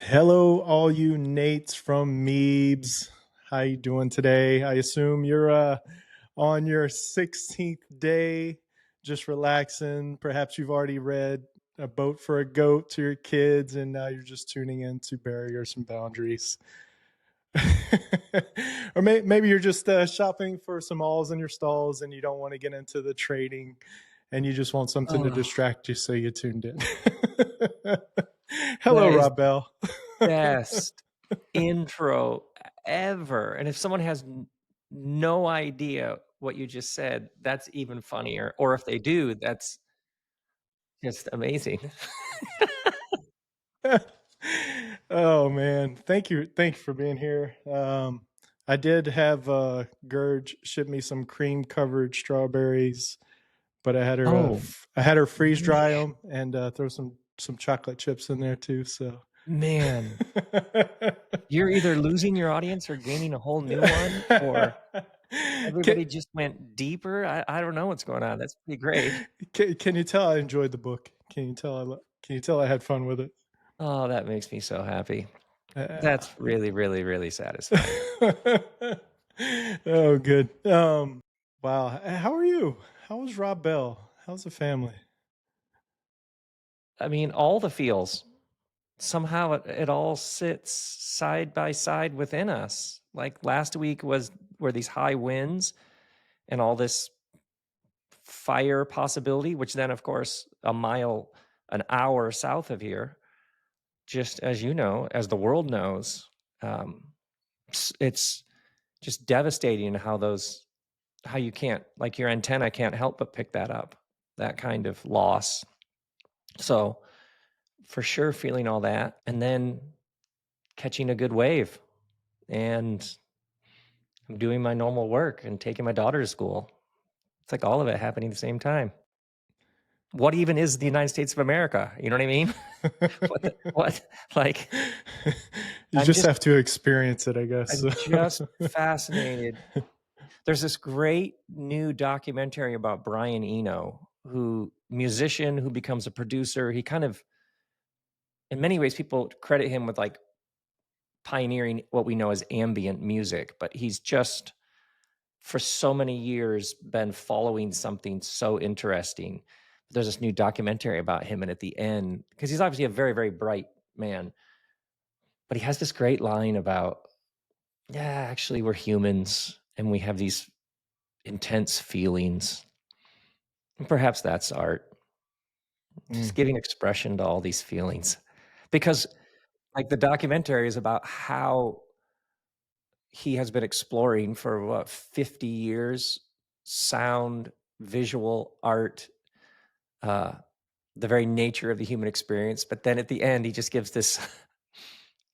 Hello, all you Nates from Meebs. How you doing today? I assume you're on your 16th day, just relaxing. Perhaps you've already read A Boat for a Goat to your kids, and now you're just tuning in to Barriers and Boundaries. Or maybe you're just shopping for some alls in your stalls, and you don't want to get into the trading, and you just want something to Oh, distract you, so you tuned in. Hello, that is Rob Bell. best intro ever. And if someone has no idea what you just said, that's even funnier. Or if they do, that's just amazing. Oh man, thank you for being here. I did have Gurge ship me some cream covered strawberries, but Oh, I had her freeze man, dry them and throw some chocolate chips in there too. So man, you're either losing your audience or gaining a whole new one, or can, everybody just went deeper. I don't know what's going on. That's pretty great. can you tell I enjoyed the book? Can you tell I had fun with it? Oh, that makes me so happy. Uh, That's really, really, really satisfying. Oh, good. Wow. How are you? How was Rob Bell? How's the family? I mean, all the feels. Somehow it all sits side by side within us. Like last week were these high winds and all this fire possibility, which then of course an hour south of here, just as you know, as the world knows, it's just devastating how you can't, like, your antenna can't help but pick that up, that kind of loss. So for sure feeling all that, and then catching a good wave, and I'm doing my normal work and taking my daughter to school. It's like all of it happening at the same time. What even is the United States of America? You know what I mean? What? Like, You I'm just just have to experience it, I guess. I'm just fascinated. There's this great new documentary about Brian Eno, who musician who becomes a producer. He kind of, in many ways, people credit him with like pioneering what we know as ambient music, but he's just for so many years been following something so interesting. There's this new documentary about him, and at the end, because he's obviously a very, very bright man, but he has this great line about, yeah, actually, we're humans and we have these intense feelings. And perhaps that's art, just Mm. giving expression to all these feelings. Because, like, the documentary is about how he has been exploring for what, 50 years, sound, visual art, uh, the very nature of the human experience. But then at the end, he just gives this,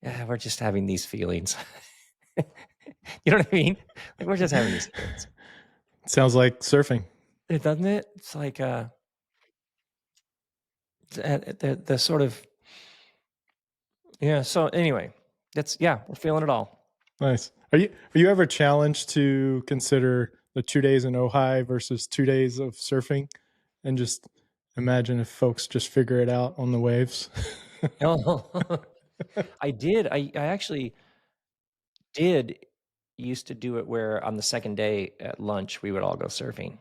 yeah, we're just having these feelings. You know what I mean? Like, we're just having these feelings. Sounds like surfing. Doesn't it? It's like the sort of, yeah. So anyway, we're feeling it all. Nice. Are you ever challenged to consider the 2 days in Ojai versus 2 days of surfing, and just imagine if folks just figure it out on the waves? Oh, I did. I actually did used to do it where on the second day at lunch we would all go surfing.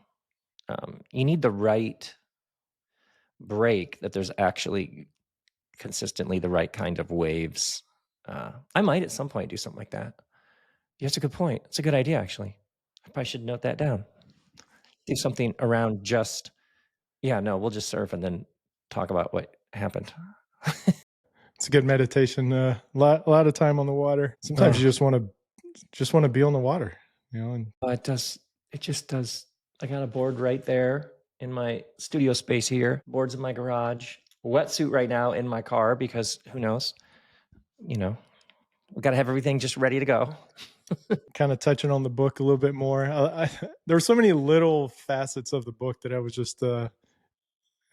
You need the right break that there's actually consistently the right kind of waves. I might at some point do something like that. Yeah, that's a good point. It's a good idea, actually. I probably should note that down. Do something around just, yeah, no, we'll just surf and then talk about what happened. It's a good meditation. A lot of time on the water. Sometimes you Oh, just want to be on the water, and it does. It just does. I got a board right there in my studio space here. Boards in my garage. Wetsuit right now in my car because who knows? You know, we got to have everything just ready to go. kind of touching on the book a little bit more. There were so many little facets of the book that I was just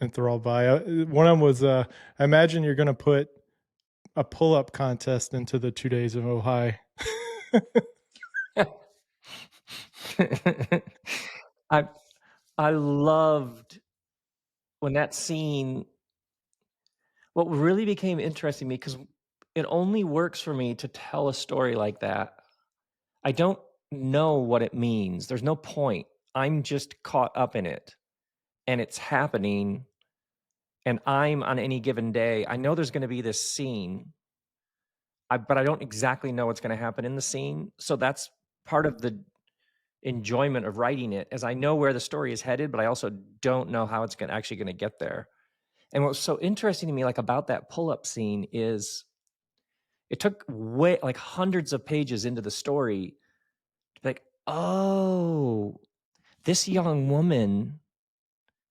enthralled by. One of them was, I imagine you're going to put a pull-up contest into the 2 days of Ojai. I I loved when that scene. What really became interesting to me, because it only works for me to tell a story like that. I don't know what it means. There's no point. I'm just caught up in it, and it's happening, and I'm on any given day I know there's gonna be this scene, but I don't exactly know what's gonna happen in the scene, so that's part of the enjoyment of writing it, is I know where the story is headed, but I also don't know how it's gonna actually gonna get there. And what's so interesting to me, like, about that pull-up scene is it took way like, hundreds of pages into the story, like, "Oh, this young woman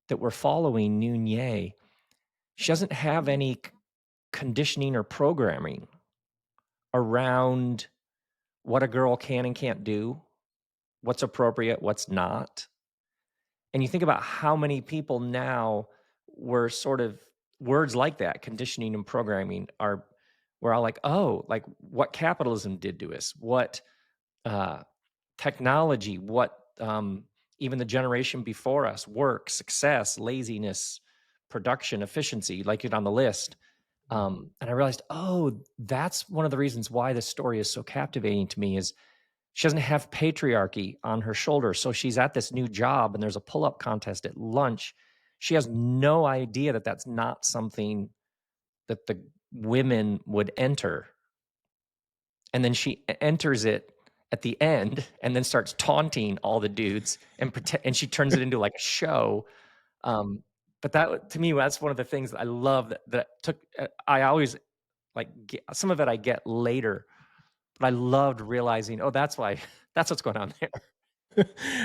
that we're following, Noonye, she doesn't have any conditioning or programming around what a girl can and can't do, what's appropriate, what's not." And you think about how many people now were sort of words like that, conditioning and programming, are we're all like, "Oh, like what capitalism did to us, what uh, technology, what even the generation before us, work, success, laziness, production, efficiency, like it on the list." And I realized, oh, that's one of the reasons why this story is so captivating to me is she doesn't have patriarchy on her shoulders. So she's at this new job and there's a pull up contest at lunch. She has no idea that that's not something that the women would enter. And then she enters it at the end and then starts taunting all the dudes and pretend, and she turns it into like a show. Um, but that to me, that's one of the things that I love that took. I always some of it I get later, but I loved realizing, oh, that's why that's what's going on there.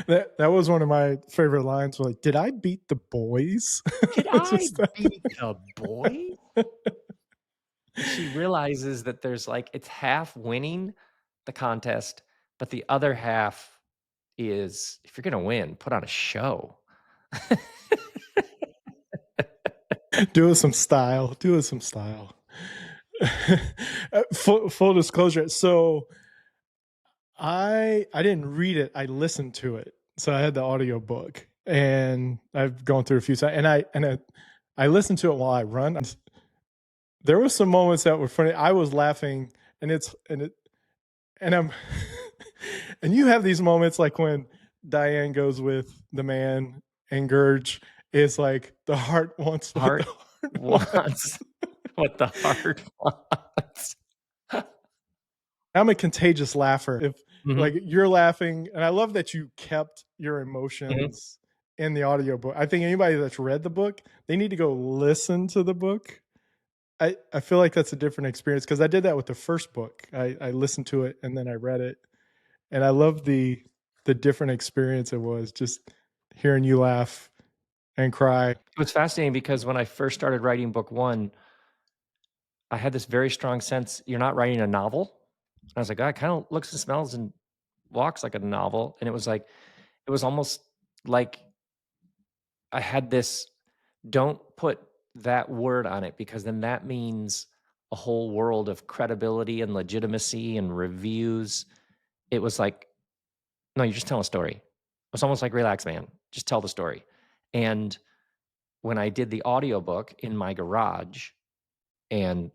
That was one of my favorite lines. Like, did I beat the boys? Did I Just beat a boy? And she realizes that there's like it's half winning the contest, but the other half is if you're gonna win, put on a show. do it some style. Do it some style. Full disclosure. So I didn't read it. I listened to it. So I had the audio book, and I've gone through a few times, and I listened to it while I run. There were some moments that were funny. I was laughing, and I'm and you have these moments like when Diane goes with the man and Gurge is like the heart wants what the Heart heart wants wants. what the heart wants. I'm a contagious laugher. If like Mhm, you're laughing, and I love that you kept your mhm. emotions in the audiobook. I think anybody that's read the book, they need to go listen to the book. I feel like that's a different experience because I did that with the first book. I listened to it and then I read it, and I love the different experience it was just hearing you laugh and cry. It was fascinating because when I first started writing book 1, I had this very strong sense you're not writing a novel. I was like, "Ah, it kinda looks and smells and walks like a novel," and it was like it was almost like I had this don't put that word on it because then that means a whole world of credibility and legitimacy and reviews. It was like, "No, you just tell a story." It's almost like, "Relax, man. Just tell the story." And when I did the audiobook in my garage and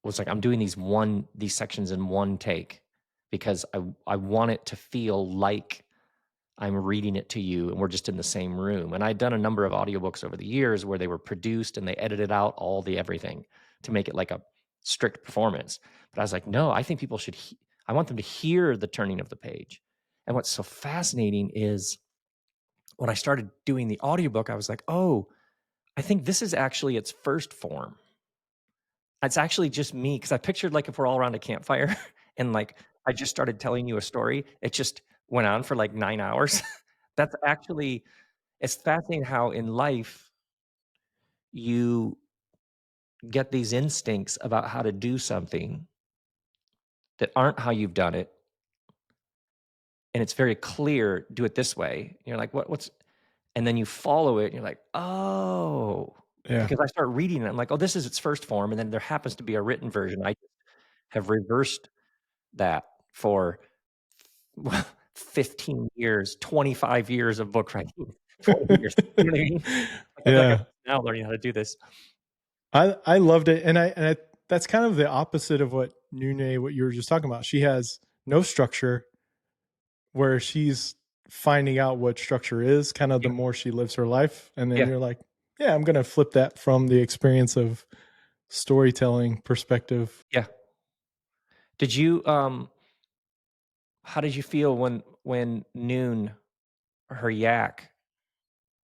was like, I'm doing these sections in one take because I want it to feel like I'm reading it to you and we're just in the same room. And I'd done a number of audiobooks over the years where they were produced and they edited out all the everything to make it like a strict performance. But I was like, no, I think people should I want them to hear the turning of the page. And what's so fascinating is when I started doing the audiobook, I was like, oh, I think this is actually its first form. It's actually just me because I pictured, like, if we're all around a campfire and, like, I just started telling you a story, it just went on for, like, 9 hours. That's actually it's fascinating how in life you get these instincts about how to do something that aren't how you've done it, and it's very clear, "Do it this way." You're like, What's" and then you follow it, and you're like, "Oh." Yeah. Because I start reading it, I'm like, "Oh, this is its first form," and then there happens to be a written version. I have reversed that for well, 15 years, 25 years of book writing, 20 years, you know what I mean? Like, I feel like I'm Yeah. now learning how to do this. I loved it, and I that's kind of the opposite of what Nune, what you were just talking about. She has no structure, where she's finding out what structure is kind of the Yeah, more she lives her life. And then yeah, you're like, yeah, I'm going to flip that from the experience of storytelling perspective. yeah. Did you, how did you feel when Noon, her yak,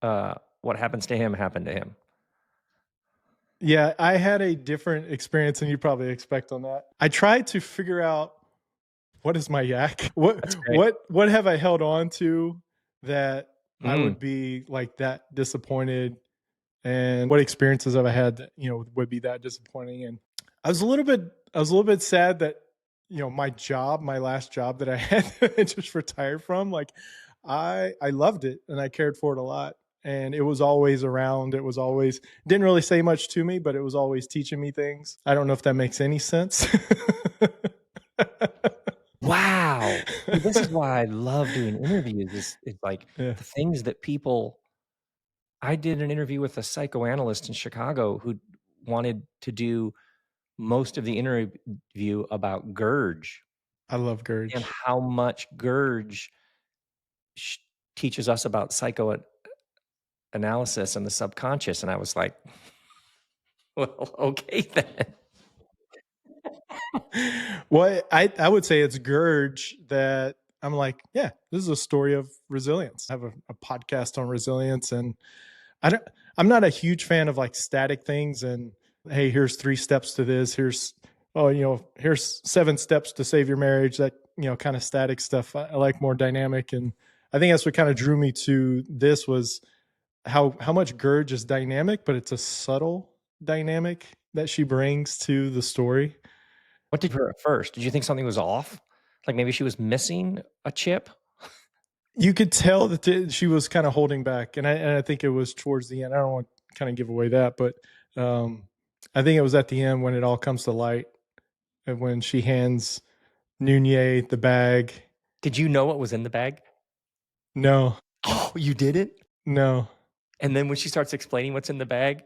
what happens to him happened to him? Yeah, I had a different experience than you probably expect on that. I tried to figure out what is my yak? That's great. What have I held on to that I Mm. would be like that disappointed, and what experiences have I had that, would be that disappointing. And I was a little bit I was a little bit sad that, my last job that I had just retired from, like I loved it and I cared for it a lot. And it was always around. It was always didn't really say much to me, but it was always teaching me things. I don't know if that makes any sense. Wow. See, this is why I love doing interviews is like Yeah, the things that people I did an interview with a psychoanalyst in Chicago who wanted to do most of the interview about Gurge I love and Gurge. how much Gurge sh teaches us about psychoanalysis and the subconscious, and I was like, "Well, okay then." Well, I would say it's Gurge that I'm like, yeah, this is a story of resilience. I have a podcast on resilience, and I don't. I'm not a huge fan of like static things. And hey, here's 3 steps to this. Here's 7 steps to save your marriage. That kind of static stuff. I like more dynamic, and I think that's what kind of drew me to this was how much Gurge is dynamic, but it's a subtle dynamic that she brings to the story. What did you at first? Did you think something was off? Like maybe she was missing a chip? You could tell that she was kind of holding back, and I think it was towards the end. I don't want to kind of give away that, but um, I think it was at the end when it all comes to light, and when she hands Nunez the bag. Did you know what was in the bag? No, Oh, you didn't? no, And then when she starts explaining what's in the bag,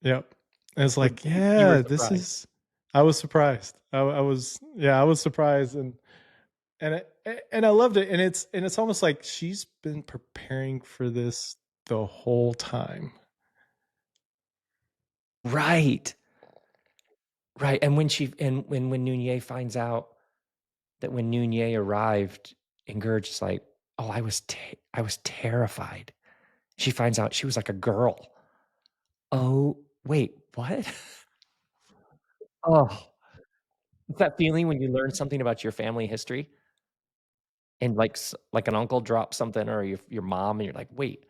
yep. And it's would like, you were yeah, this surprised. is. I was surprised. I was, yeah, I was surprised, and I loved it. And it's almost like she's been preparing for this the whole time. Right. Right, and when Nunez finds out that when Nunez arrived and Gurge is like, "Oh, I was terrified." She finds out she was like a girl. Oh, wait, what? Oh, it's that feeling when you learn something about your family history and like an uncle drops something or your mom and you're like, "Wait,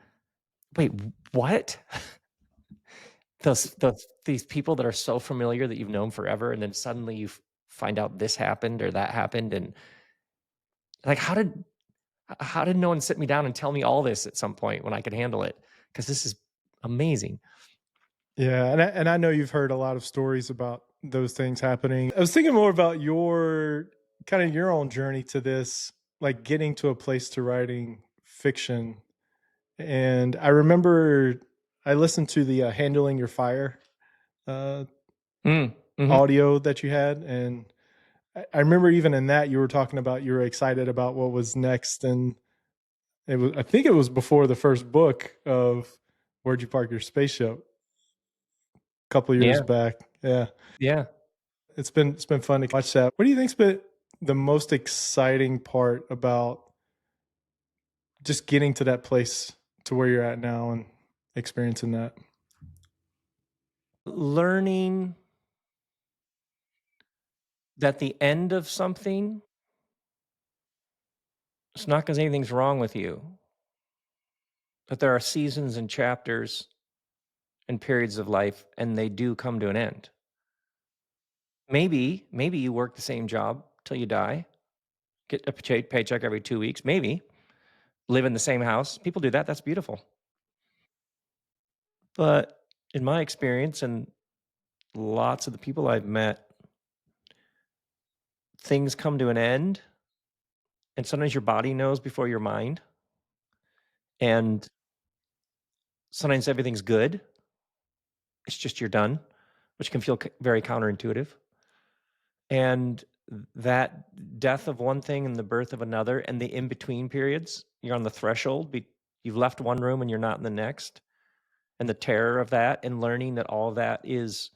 what?" These people that are so familiar that you've known forever, and then suddenly find out this happened or that happened, and like, how did no one sit me down and tell me all this at some point when I could handle it? Because this is amazing. Yeah, and I know you've heard a lot of stories about those things happening. I was thinking more about your kind of your own journey to this, like getting to a place to writing fiction. And I remember I listened to the "Handling Your Fire" uh, Mm, mhm. audio that you had, and I remember even in that you were talking about you were excited about what was next, and I think it was before the first book of "Where'd You Park Your Spaceship" a couple of years Yeah, back. Yeah. yeah. It's been fun to watch that. What do you think's been the most exciting part about just getting to that place to where you're at now and experiencing that? Learning that the end of something, it's not because anything's wrong with you, but there are seasons and chapters and periods of life, and they do come to an end. Maybe you work the same job till you die, get a paycheck every 2 weeks, maybe. Live in the same house. People do that, that's beautiful. But in my experience and lots of the people I've met, things come to an end, and sometimes your body knows before your mind, and sometimes everything's good. It's just you're done. which can feel very counterintuitive. And that death of one thing and the birth of another, and the in between periods, you're on the threshold. You've left one room and you're not in the next, and the terror of that, and learning that all of that is.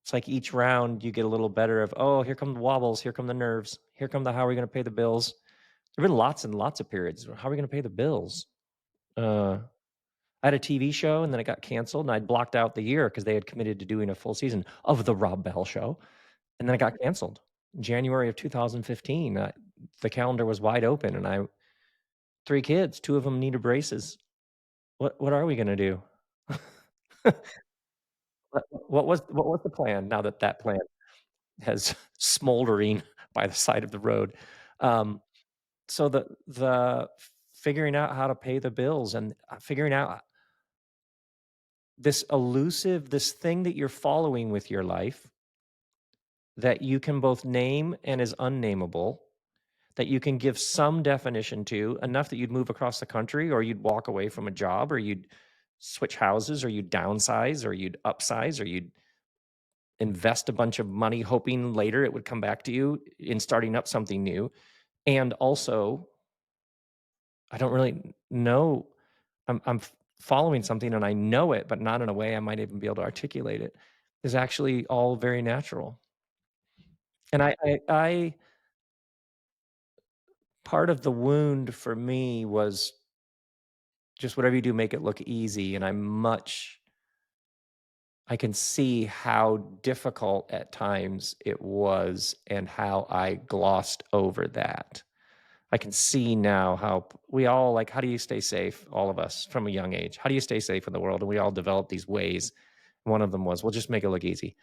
It's like each round you get a little better of, oh, here come the wobbles, here come the nerves, here come the how are we going to pay the bills. There have been lots and lots of periods. How are we going to pay the bills? Uh, I had a TV show and then it got canceled, and I'd blocked out the year because they had committed to doing a full season of the Rob Bell Show, and then it got canceled. January of 2015, the calendar was wide open, and I 3 kids, 2 of them needed braces. What are we gonna do? What was the plan now that that plan has smoldering by the side of the road? Um, so the figuring out how to pay the bills, and, figuring out this thing that you're following with your life that you can both name and is unnameable, that you can give some definition to, enough that you'd move across the country, or you'd walk away from a job, or you'd switch houses, or you'd downsize, or you'd upsize, or you'd invest a bunch of money hoping later it would come back to you in starting up something new. And also, I don't really know. I'm following something and I know it, but not in a way I might even be able to articulate it. Is actually all very natural. And I part of the wound for me was just whatever you do, make it look easy. And I can see how difficult at times it was and how I glossed over that. I can see now how we all like, how do you stay safe? All of us from a young age. How do you stay safe in the world? And we all developed these ways. One of them was, well, just make it look easy.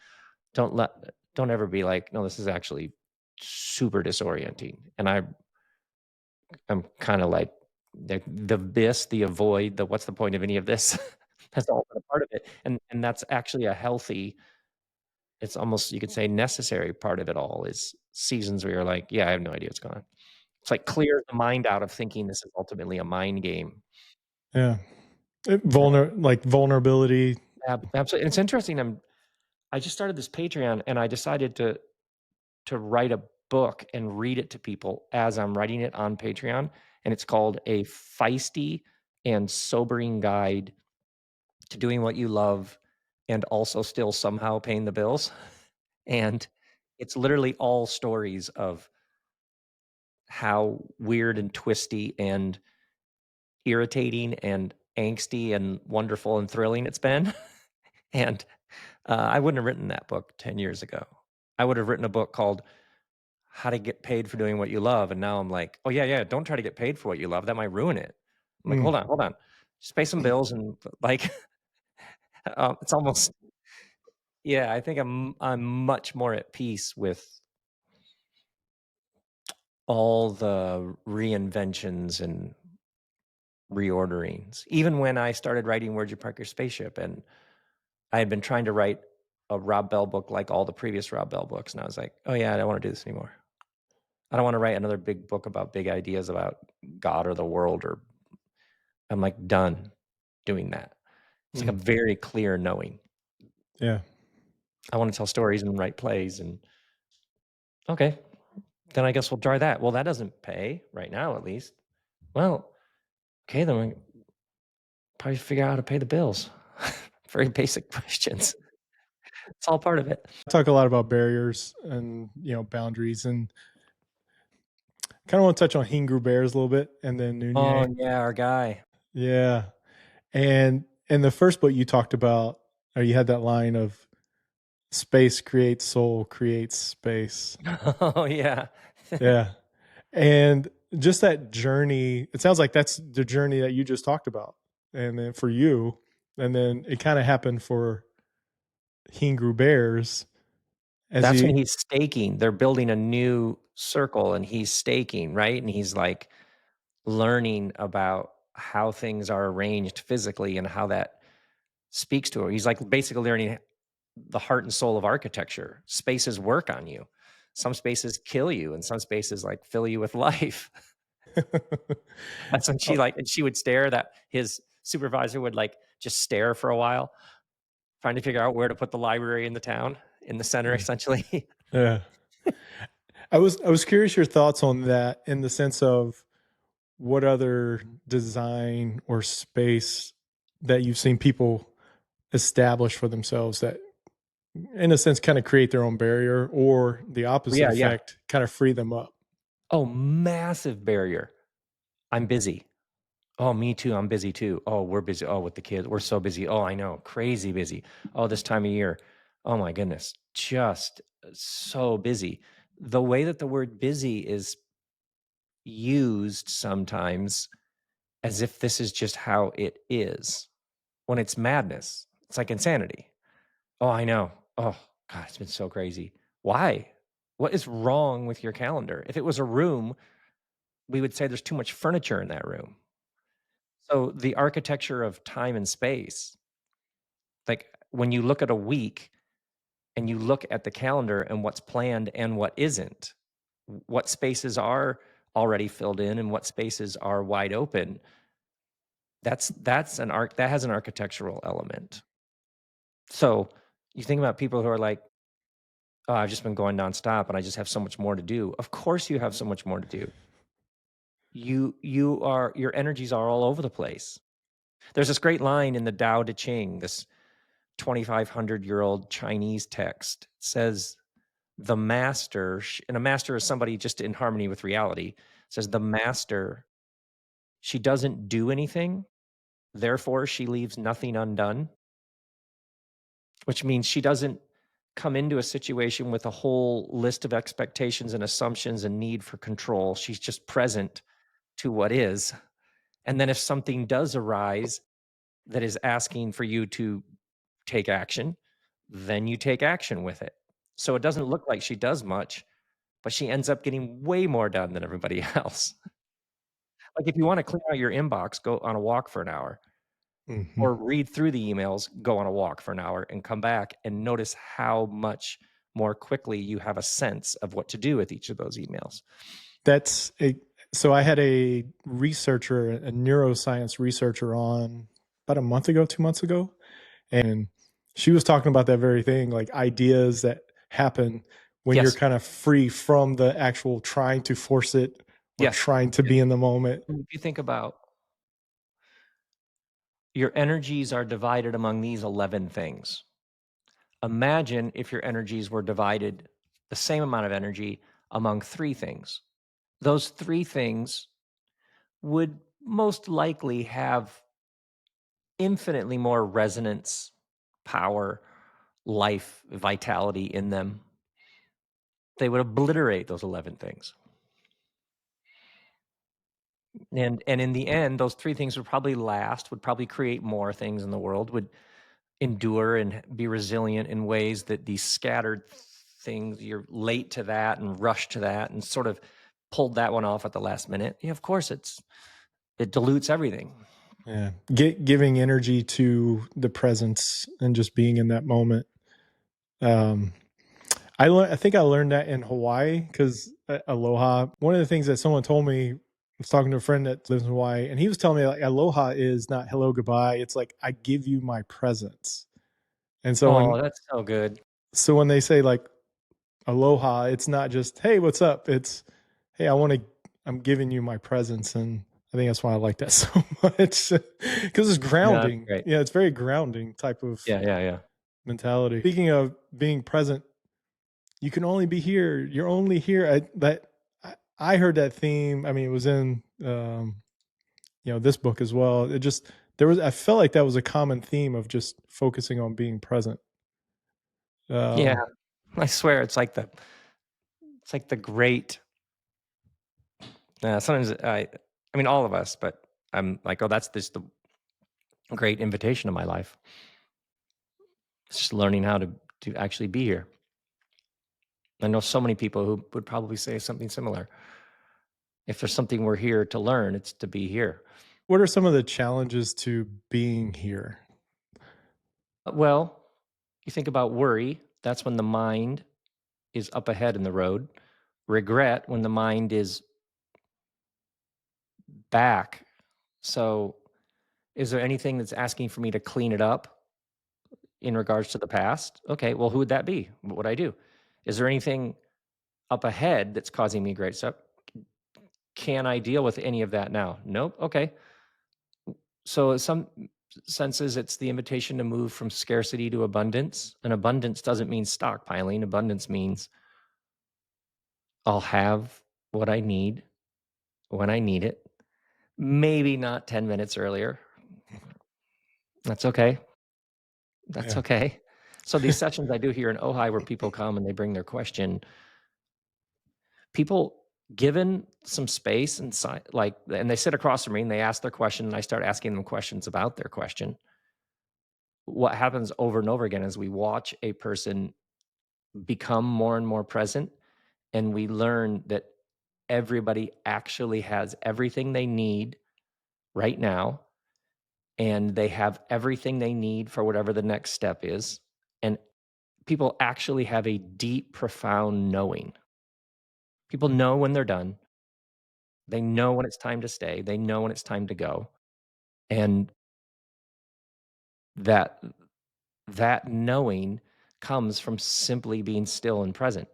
Don't let, don't ever be like, no, this is actually super disorienting. And I'm kind of like the this, the avoid, the what's the point of any of this? That's all been a part of it. And that's actually a healthy, it's almost you could say necessary part of it all is seasons where you're like, yeah, I have no idea what's going on. It's like clears the mind out of thinking this is ultimately a mind game. Yeah. Like vulnerability. Absolutely. And it's interesting. I just started this Patreon and I decided to write a book and read it to people as I'm writing it on Patreon. And it's called A Feisty and Sobering Guide to Doing What You Love and Also Still Somehow Paying the Bills. And it's literally all stories of how weird and twisty and irritating and angsty and wonderful and thrilling it's been. And I wouldn't have written that book 10 years ago. I would have written a book called How to Get Paid for Doing What You Love. And now I'm like, oh, yeah, yeah, don't try to get paid for what you love. That might ruin it. I'm like, Mm, hold on. Just pay some bills and like, it's almost, yeah, I think I'm much more at peace with all the reinventions and reorderings. Even when I started writing Where'd You Park Your Spaceship, and I had been trying to write a Rob Bell book like all the previous Rob Bell books, and I was like, "Oh, yeah, I don't wanna do this anymore. I don't wanna write another big book about big ideas about God or the world," or I'm, like, done doing that. It's like a mm, very clear knowing. yeah. I wanna tell stories and write plays, and okay, then I guess we'll try that. Well, that doesn't pay right now, at least. Well, okay, then we probably figure out how to pay the bills. Very basic questions. It's all part of it. I talk a lot about barriers and boundaries, and kind of want to touch on Hingu Bears a little bit, and then Oh, Nunye. yeah, our guy. Yeah, and in the first book you talked about, or you had that line of space creates soul, creates space. Oh, yeah. Yeah, and just that journey. It sounds like that's the journey that you just talked about, and then for you, and then it kind of happened for Hingu Bears as That's you. when he's staking. They're building a new circle and he's staking, right? And he's like learning about how things are arranged physically and how that speaks to him. He's like basically learning the heart and soul of architecture. Spaces work on you. Some spaces kill you and some spaces like fill you with life. That's when she Oh, like, and she would stare, that his supervisor would like just stare for a while. trying to figure out where to put the library in the town, in the center, Yeah. essentially. Yeah. I was curious your thoughts on that in the sense of what other design or space that you've seen people establish for themselves that in a sense kind of create their own barrier or the opposite Yeah, yeah. effect kind of free them up. Oh, massive barrier. I'm busy. Oh, me too. I'm busy too. Oh, we're busy. Oh, with the kids. We're so busy. Oh, I know. Crazy busy. Oh, this time of year. Oh my goodness. Just so busy. The way that the word busy is used sometimes as if this is just how it is when it's madness. It's like insanity. Oh, I know. Oh, God, it's been so crazy. Why? What is wrong with your calendar? If it was a room, we would say there's too much furniture in that room. So the architecture of time and space, like when you look at a week and you look at the calendar and what's planned and what isn't, what spaces are already filled in and what spaces are wide open, that's an arc that has an architectural element. So you think about people who are like, "Oh, I've just been going nonstop and I just have so much more to do." Of course you have so much more to do. Your energies are all over the place. There's this great line in the Tao Te Ching, this 2,500-year-old Chinese text. It says, "The master," and a master is somebody just in harmony with reality. It says, "The master, she doesn't do anything, therefore she leaves nothing undone," which means she doesn't come into a situation with a whole list of expectations and assumptions and need for control. She's just present to what is. And then if something does arise that is asking for you to take action, then you take action with it. So it doesn't look like she does much, but she ends up getting way more done than everybody else. Like if you want to clear out your inbox, go on a walk for an hour Mhm. or read through the emails, go on a walk for an hour and come back and notice how much more quickly you have a sense of what to do with each of those emails. That's a so I had a researcher, a neuroscience researcher on about a month ago, 2 months ago, and she was talking about that very thing, like ideas that happen when you're Yes. kind of free from the actual trying to force it or Yes. trying to Yes. be in the moment. If you think about your energies are divided among these 11 things. Imagine if your energies were divided the same amount of energy among three things. Those three things would most likely have infinitely more resonance, power, life, vitality in them. They would obliterate those 11 things. And in the end, those three things would probably last, would probably create more things in the world, would endure and be resilient in ways that these scattered things, you're late to that and rush to that and sort of pulled that one off at the last minute. Yeah, of course it dilutes everything. Yeah. Giving energy to the presence and just being in that moment. Um, I think I learned that in Hawaii because aloha. One of the things that someone told me, I was talking to a friend that lives in Hawaii, and he was telling me like aloha is not hello goodbye. It's like I give you my presence. And Oh, that's so good. so when they say like aloha, it's not just hey, what's up? It's hey, I'm giving you my presence, and I think that's why I like that so much because it's No, that's grounding. great. Yeah, it's very grounding type of Yeah, yeah, yeah. mentality. Speaking of being present, you can only be here. You're only here. I heard that theme. I mean, it was in this book as well. It just there was. I felt like that was a common theme of just focusing on being present. Yeah, Um, I swear it's like the great sometimes I mean all of us, but I'm like, oh, that's this the great invitation of my life. It's just learning how to actually be here. I know so many people who would probably say something similar. If there's something we're here to learn, it's to be here. what are some of the challenges to being here? Well, you think about worry, that's when the mind is up ahead in the road. Regret, when the mind is back. So, is there anything that's asking for me to clean it up? in regards to the past. Okay, well, who would that be? What would I do? Is there anything up ahead that's causing me great stuff? Can I deal with any of that now? Nope. Okay. So, in some senses, it's the invitation to move from scarcity to abundance. And abundance doesn't mean stockpiling. Abundance means I'll have what I need when I need it. Maybe not 10 minutes earlier. That's okay. That's Yeah. okay. So, these sessions I do here in Ojai where people come and they bring their question, people given some space and like, and they sit across from me and they ask their question, and I start asking them questions about their question. What happens over and over again is we watch a person become more and more present, and we learn that everybody actually has everything they need right now, and they have everything they need for whatever the next step is. And people actually have a deep, profound knowing. People know when they're done. They know when it's time to stay. They know when it's time to go. And that that knowing comes from simply being still and present.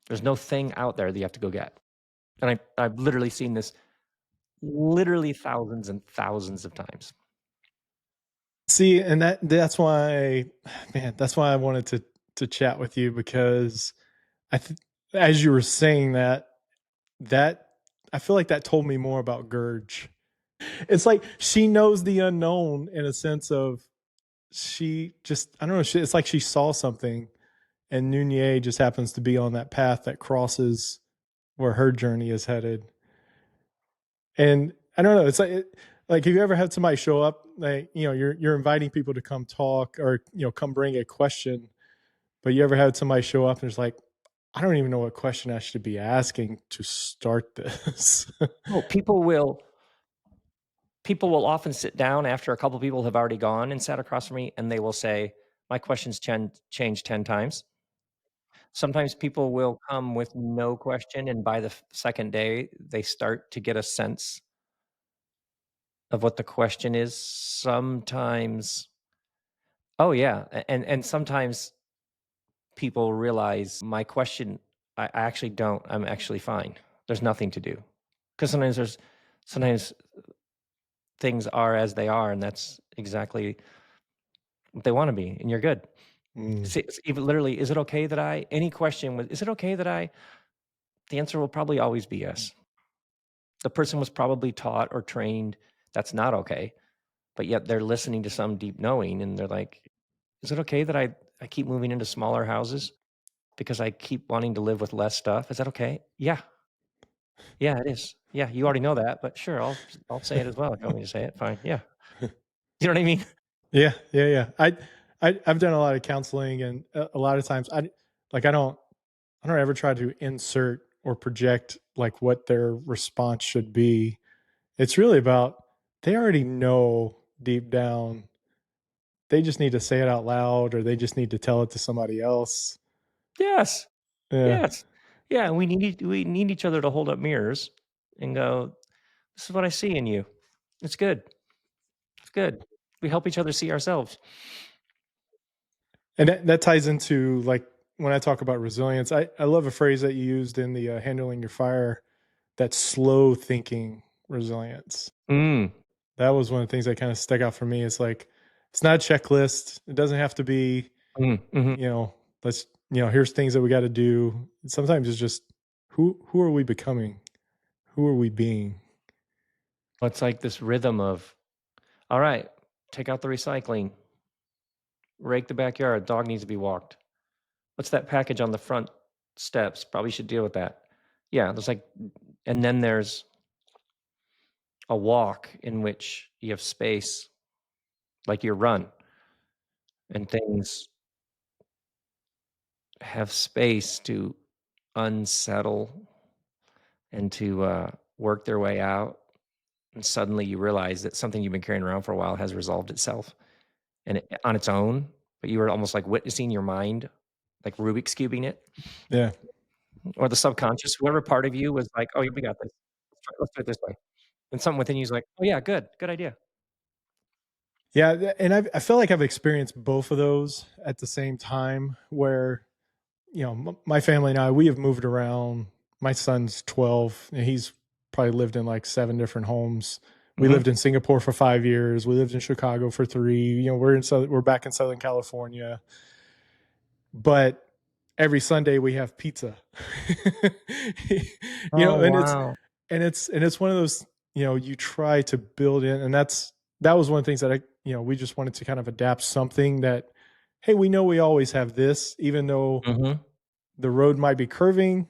There's no thing out there that you have to go get. And I've literally seen this literally thousands and thousands of times. See, and that's why, man, that's why I wanted to chat with you because I, as you were saying that I feel like that told me more about Gurge. It's like she knows the unknown in a sense of she just I don't know. It's like she saw something, and Nunez just happens to be on that path that crosses where her journey is headed. And I don't know. It's like have you ever had somebody show up like you're inviting people to come talk or come bring a question, but you ever had somebody show up and it's like I don't even know what question I should be asking to start this. Oh, people will often sit down after a couple people have already gone and sat across from me, and they will say, "My questions changed 10 times." Sometimes people will come with no question, and by the second day, they start to get a sense of what the question is. Sometimes, oh yeah, and sometimes people realize my question. I actually don't. I'm actually fine. There's nothing to do because sometimes things are as they are, and that's exactly what they want to be, and you're good. Mm, It's even literally, is it okay that I? Any question with, is it okay that I? The answer will probably always be yes. The person was probably taught or trained that's not okay, but yet they're listening to some deep knowing and they're like, "Is it okay that I keep moving into smaller houses because I keep wanting to live with less stuff? Is that okay?" Yeah. Yeah, it is. Yeah, you already know that, but sure, I'll say it as well if you want me to say it, fine, yeah. You know what I mean? yeah, yeah, yeah. I've done a lot of counseling, and a lot of times like I don't ever try to insert or project like what their response should be. It's really about they already know deep down. They just need to say it out loud or they just need to tell it to somebody else. Yes. Yeah. Yes. Yeah, and we need each other to hold up mirrors and go, "This is what I see in you. It's good. It's good." We help each other see ourselves. And that ties into like when I talk about resilience, I love a phrase that you used in the handling your fire, that slow thinking resilience. Mm. That was one of the things that kind of stuck out for me. It's like, it's not a checklist. It doesn't have to be, Mm, mhm. you know, let's, here's things that we got to do. Sometimes it's just who are we becoming? Who are we being? Well, it's like this rhythm of, "All right, take out the recycling, rake the backyard, dog needs to be walked. What's that package on the front steps? Probably should deal with that." Yeah, there's like, and then there's a walk in which you have space, like your run, and things have space to unsettle and to, work their way out, and suddenly you realize that something you've been carrying around for a while has resolved itself, and on its own, but you were almost like witnessing your mind, like Rubik's cubing it, Yeah. or the subconscious, whoever part of you was like, "Oh, yeah, we got this. Let's do it this way." And something within you is like, "Oh, yeah, good idea." Yeah, and I feel like I've experienced both of those at the same time. Where my family and I, we have moved around. My son's 12, and he's probably lived in like 7 different homes. We Hmm. lived in Singapore for 5 years. We lived in Chicago for 3. We're back in Southern California, but every Sunday we have pizza. Oh, And it's wow. and it's one of those, you try to build in, and that was one of the things that we just wanted to kind of adapt something that, hey, we know we always have this, even though Hmm. the road might be curving,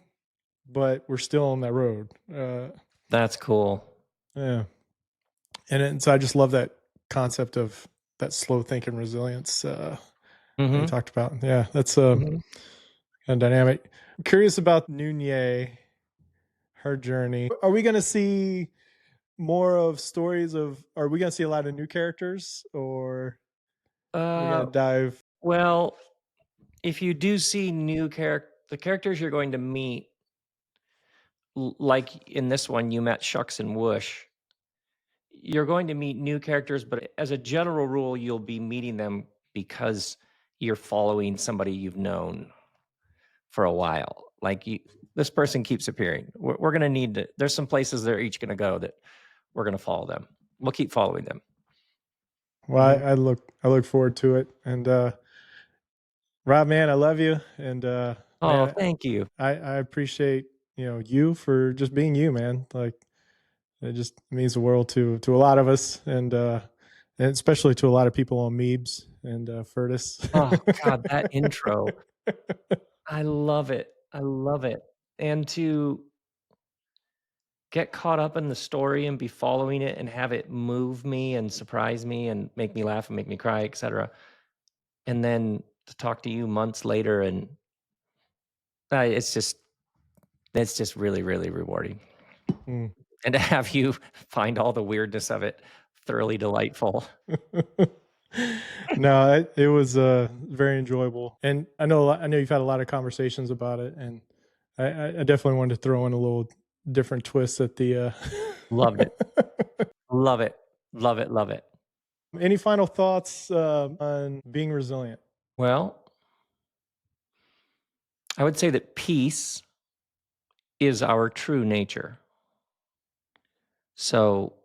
but we're still on that road. That's cool. Yeah, and so I just love that concept of that slow thinking resilience that you Hmm. talked about. Yeah, that's Hmm. kind of dynamic. I'm curious about Nunye, her journey. Are we going to see more of stories of? Are we going to see a lot of new characters, or we going Uh, to dive? well, if you do see the characters you're going to meet, like in this one, you met Shucks and Whoosh. You're going to meet new characters, but as a general rule, you'll be meeting them because you're following somebody you've known for a while. Like this person keeps appearing. We're going to need to. There's some places they're each going to go that we're going to follow them. We'll keep following them. Well, Hmm. I look forward to it. And Rob, man, I love you, and Oh, man, thank you. I appreciate you for just being you, man. Like, it just means the world to a lot of us, and especially to a lot of people on Meebs and Furtis. Oh God, that intro. I love it. I love it. And to get caught up in the story and be following it and have it move me and surprise me and make me laugh and make me cry, etc. And then to talk to you months later and it's just really, really rewarding. Mm. And to have you find all the weirdness of it thoroughly delightful. No, it was very enjoyable, and I know you've had a lot of conversations about it, and I definitely wanted to throw in a little different twist at the. Loved it. Love it. Love it. Love it. Any final thoughts on being resilient? Well, I would say that peace is our true nature. So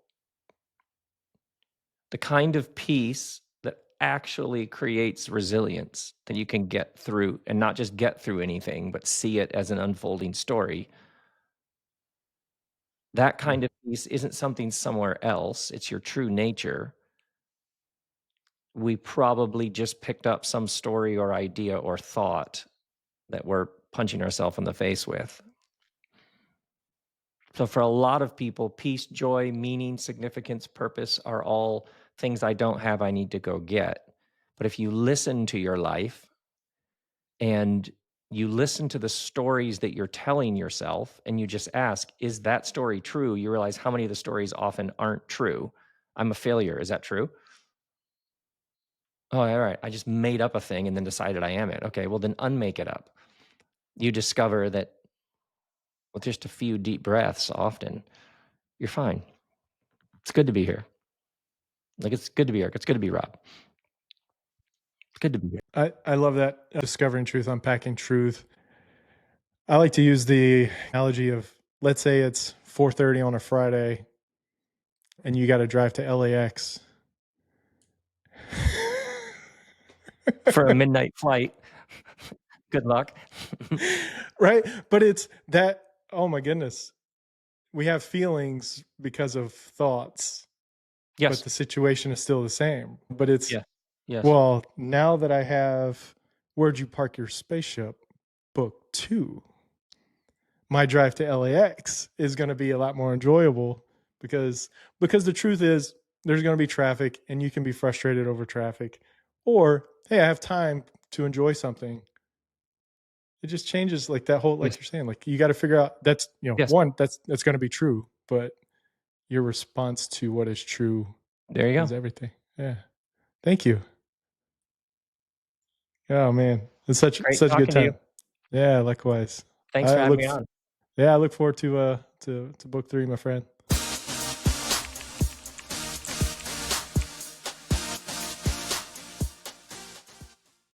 the kind of peace that actually creates resilience that you can get through and not just get through anything, but see it as an unfolding story. That Mm. kind of peace isn't something somewhere else. It's your true nature. We probably just picked up some story or idea or thought that we're punching ourselves in the face with. So, for a lot of people, peace, joy, meaning, significance, purpose are all things I don't have, I need to go get. But if you listen to your life and you listen to the stories that you're telling yourself and you just ask, is that story true? You realize how many of the stories often aren't true. I'm a failure. Is that true? Oh, all right. I just made up a thing and then decided I am it. Okay, well, then unmake it up. You discover that with just a few deep breaths, often you're fine. It's good to be here. Like, it's good to be here. It's good to be Rob. It's good to be here. I love that, discovering truth, unpacking truth. I like to use the analogy of, let's say it's 4:30 on a Friday, and you got to drive to LAX. For a midnight flight, good luck. Right? But it's that, oh my goodness, we have feelings because of thoughts, but Yes. the situation is still the same. But it's, Yeah. Yes. well, now that I have Where'd You Park Your Spaceship book 2, my drive to LAX is going to be a lot more enjoyable, because the truth is, there's going to be traffic and you can be frustrated over traffic, or hey, I have time to enjoy something. It just changes, like that whole, Yes. like you're saying, like you got to figure out, that's, Yes. one, that's going to be true, but your response to what is true There you is go. everything. Yeah. Thank you. Oh man, it's such Great such a good talking to you. time. Yeah, likewise. Thanks for I having look me on. yeah, I look forward to book 3, my friend.